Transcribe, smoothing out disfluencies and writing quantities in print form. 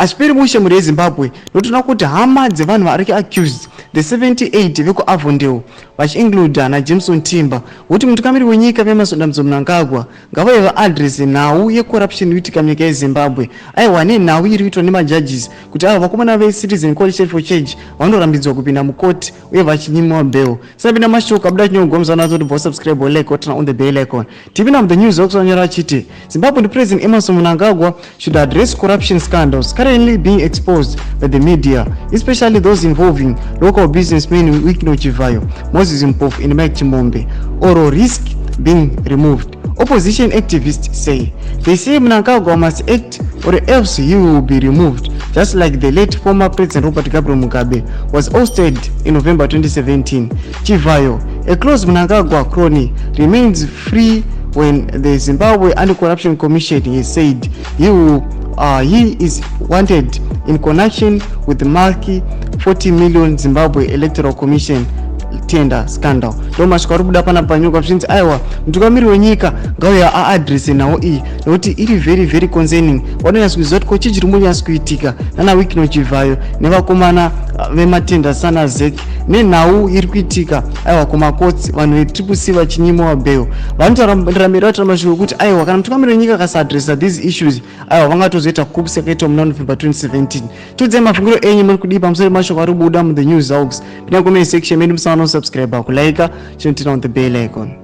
Asiperi mushe muri Zimbabwe notona kuti hama dzevanhu vari accused the 78 veku Avondale vachiinclude na Jameson Timber kuti mutungamiri wenyika vemasodamdzo Mnangagwa ngavaiva address nhau yecorruption inoitika munyika yeZimbabwe aiwa nenhau iri kuitwa nemajudges kuti ava vakomana veCitizen Coalition for Change vanorambidzwa kupinda mukoti uye vachinyimwa bail. Sabina mashoko abuda chinyogomzana kuti bo subscribe like turn on the bell icon. Tipina mu the news okusanyora chiti Zimbabwe President Emmerson Mnangagwa should address corruption scandals currently being exposed by the media, especially those involving local businessmen Wikino Chivayo, Moses Mpofu and Mike Chimombe, or risk being removed. Opposition activists say Mnangagwa must act or else he will be removed, just like the late former President Robert Gabriel Mugabe was ousted in November 2017. Chivayo, a close Mnangagwa crony, remains free when the Zimbabwe Anti-Corruption Commission has said he is wanted in connection with the Malki 40 million Zimbabwe Electoral Commission tender scandal. Thomas Karubuda pana panyuka zvichinzi aiwa mutungamiri wenyika ngauya aadress nawo iyi nokuti iri very concerning. Wanonyasa kuziva kuti kochi chiri munyasa kuitika nana Wikino Chivayo nevakomana vematenda sana Sabc nenhau iri kuitika aiwa kumakotsi vanhu veTCC vachinyimwa bail. Vanotaramira vatamashoko kuti aiwa kana mutungamiri wenyika akasadressa these issues aiwa vangatozoita kupsi yakaitwa muna November 2017. Tudzai mafungiro enyu muri kudii pamusoro pemashoko ari kubuda mu the news hogs. Pinda comment section medu musana subscribe kulike turn on the bell icon.